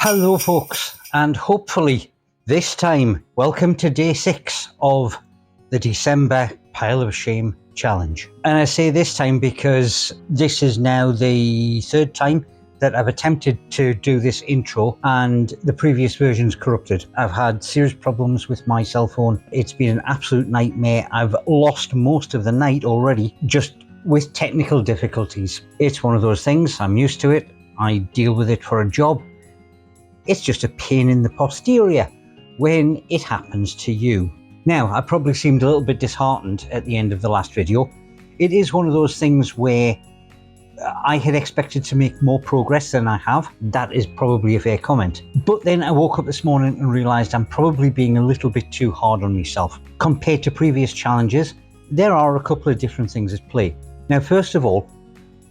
Hello folks, and hopefully this time, welcome to day 6 of the December Pile of Shame Challenge. And I say this time because this is now the third time that I've attempted to do this intro and the previous version's corrupted. I've had serious problems with my cell phone. It's been an absolute nightmare. I've lost most of the night already just with technical difficulties. It's one of those things, I'm used to it. I deal with it for a job. It's just a pain in the posterior when it happens to you. Now, I probably seemed a little bit disheartened at the end of the last video. It is one of those things where I had expected to make more progress than I have. That is probably a fair comment. But then I woke up this morning and realized I'm probably being a little bit too hard on myself. Compared to previous challenges, there are a couple of different things at play. Now, first of all,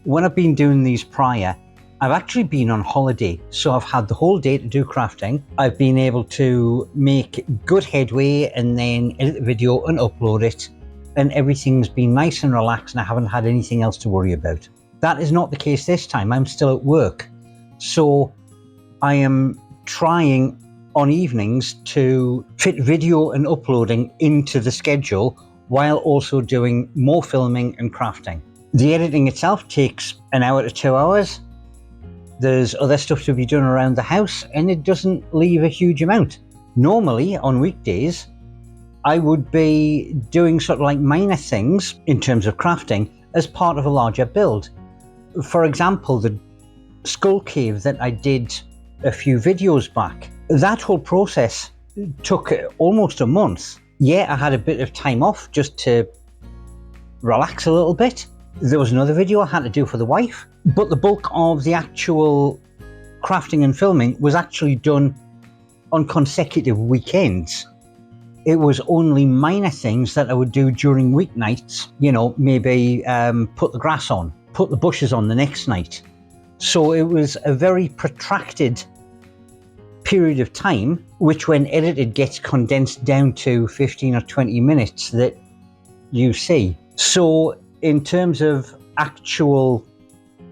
when I've been doing these prior, I've actually been on holiday, so I've had the whole day to do crafting. I've been able to make good headway and then edit the video and upload it, and everything's been nice and relaxed and I haven't had anything else to worry about. That is not the case this time. I'm still at work, so I am trying on evenings to fit video and uploading into the schedule while also doing more filming and crafting. The editing itself takes an hour to 2 hours. There's other stuff to be done around the house, and it doesn't leave a huge amount. Normally, on weekdays, I would be doing sort of like minor things in terms of crafting as part of a larger build. For example, the skull cave that I did a few videos back, that whole process took almost a month. Yeah, I had a bit of time off just to relax a little bit. There was another video I had to do for the wife, but the bulk of the actual crafting and filming was actually done on consecutive weekends. It was only minor things that I would do during weeknights, maybe put the grass on, put the bushes on the next night. So it was a very protracted period of time, which when edited gets condensed down to 15 or 20 minutes that you see. So in terms of actual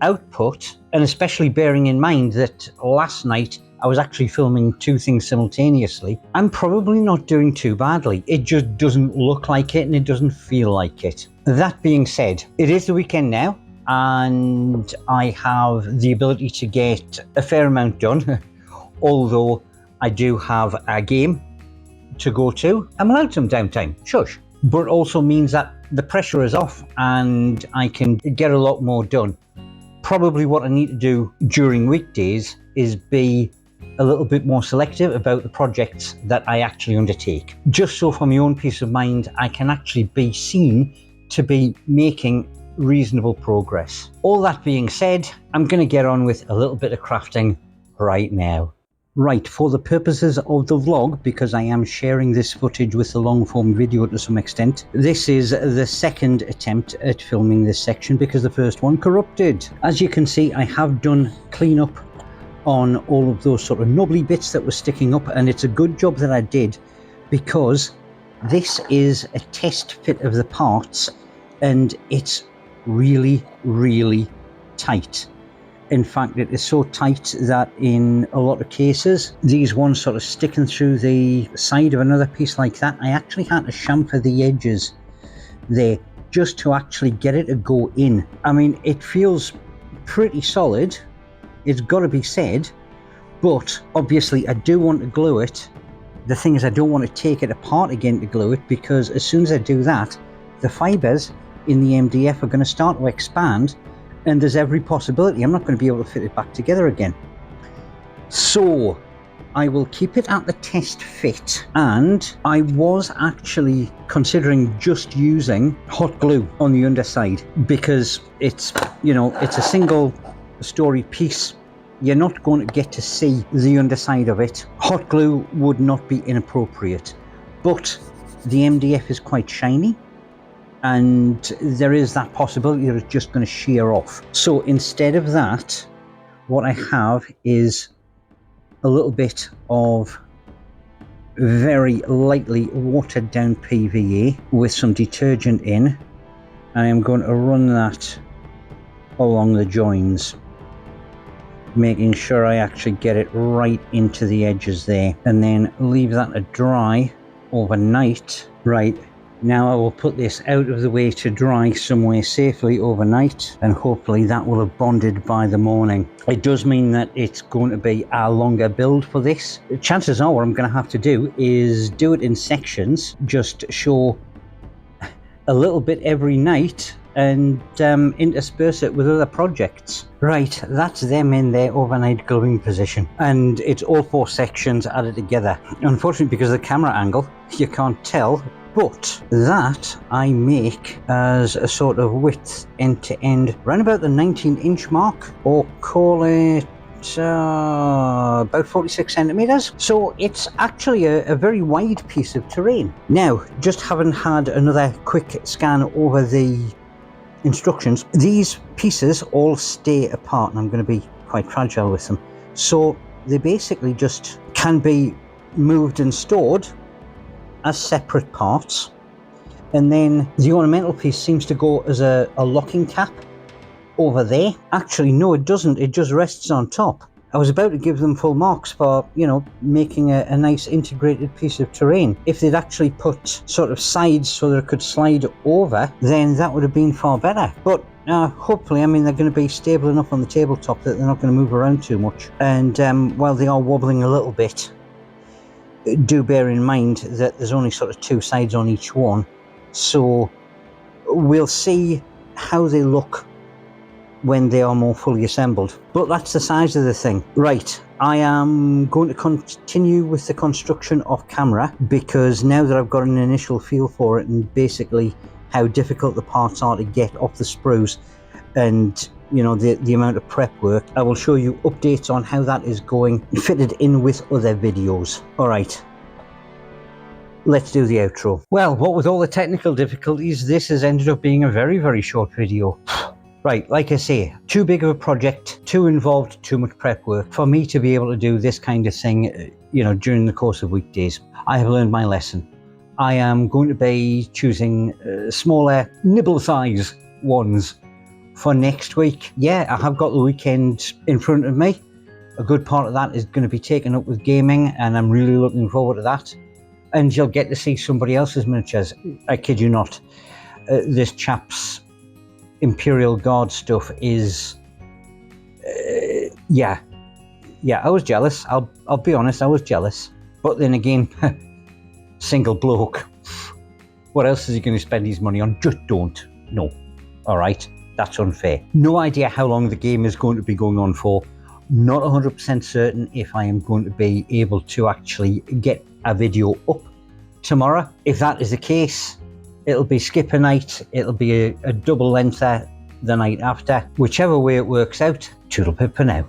output, and especially bearing in mind that last night I was actually filming two things simultaneously, I'm probably not doing too badly. It just doesn't look like it and it doesn't feel like it. That being said, it is the weekend now and I have the ability to get a fair amount done, although I do have a game to go to. I'm allowed some downtime, shush. But it also means that the pressure is off and I can get a lot more done. Probably what I need to do during weekdays is be a little bit more selective about the projects that I actually undertake. Just so for my own peace of mind, I can actually be seen to be making reasonable progress. All that being said, I'm going to get on with a little bit of crafting right now. Right, for the purposes of the vlog, because I am sharing this footage with the long form video to some extent, this is the second attempt at filming this section because the first one corrupted. As you can see, I have done cleanup on all of those sort of knobbly bits that were sticking up, and it's a good job that I did because this is a test fit of the parts and it's really, really tight. In fact, it is so tight that in a lot of cases, these ones sort of sticking through the side of another piece like that, I actually had to chamfer the edges there just to actually get it to go in. I mean, it feels pretty solid, it's got to be said, but obviously I do want to glue it. The thing is, I don't want to take it apart again to glue it, because as soon as I do that, the fibers in the MDF are going to start to expand, and there's every possibility I'm not going to be able to fit it back together again. So I will keep it at the test fit, and I was actually considering just using hot glue on the underside because it's, it's a single story piece. You're not going to get to see the underside of it. Hot glue would not be inappropriate, but the MDF is quite shiny, and there is that possibility that it's just going to shear off. So instead of that, what I have is a little bit of very lightly watered down PVA with some detergent in. I am going to run that along the joins. making sure I actually get it right into the edges there, and then leave that to dry overnight. Right, now I will put this out of the way to dry somewhere safely overnight, and hopefully that will have bonded by the morning. It does mean that it's going to be a longer build for this. Chances are what I'm going to have to do is do it in sections, just show a little bit every night and intersperse it with other projects. Right, that's them in their overnight gluing position, and it's all 4 sections added together. Unfortunately, because of the camera angle, you can't tell, but that I make as a sort of width end to end, around about the 19-inch mark, or call it about 46 centimeters. So it's actually a very wide piece of terrain. Now, just having had another quick scan over the instructions, these pieces all stay apart, and I'm going to be quite fragile with them. So they basically just can be moved and stored as separate parts. And then the ornamental piece seems to go as a locking cap over there. Actually, no, it doesn't. It just rests on top. I was about to give them full marks for, you know, making a nice integrated piece of terrain. If they'd actually put sort of sides so that it could slide over, then that would have been far better. But hopefully, I mean, they're going to be stable enough on the tabletop that they're not going to move around too much. And while they are wobbling a little bit, do bear in mind that there's only sort of 2 sides on each one. So we'll see how they look when they are more fully assembled. But that's the size of the thing. Right, I am going to continue with the construction off camera, because now that I've got an initial feel for it and basically how difficult the parts are to get off the sprues, and you know, the amount of prep work, I will show you updates on how that is going, fitted in with other videos. All right, let's do the outro. Well, what with all the technical difficulties, this has ended up being a very, very short video. Right, like I say, too big of a project, too involved, too much prep work for me to be able to do this kind of thing, you know, during the course of weekdays. I have learned my lesson. I am going to be choosing smaller, nibble size ones for next week. Yeah, I have got the weekend in front of me. A good part of that is going to be taken up with gaming, and I'm really looking forward to that. And you'll get to see somebody else's miniatures. I kid you not. This chap's Imperial Guard stuff is yeah, I was jealous. I'll be honest, I was jealous. But then again, single bloke, what else is he going to spend his money on? Just don't. No. All right, that's unfair. No idea how long the game is going to be going on for. Not 100% certain if I am going to be able to actually get a video up tomorrow. If that is the case, it'll be skip a night, it'll be a double lengther the night after. Whichever way it works out, toodle pip for now.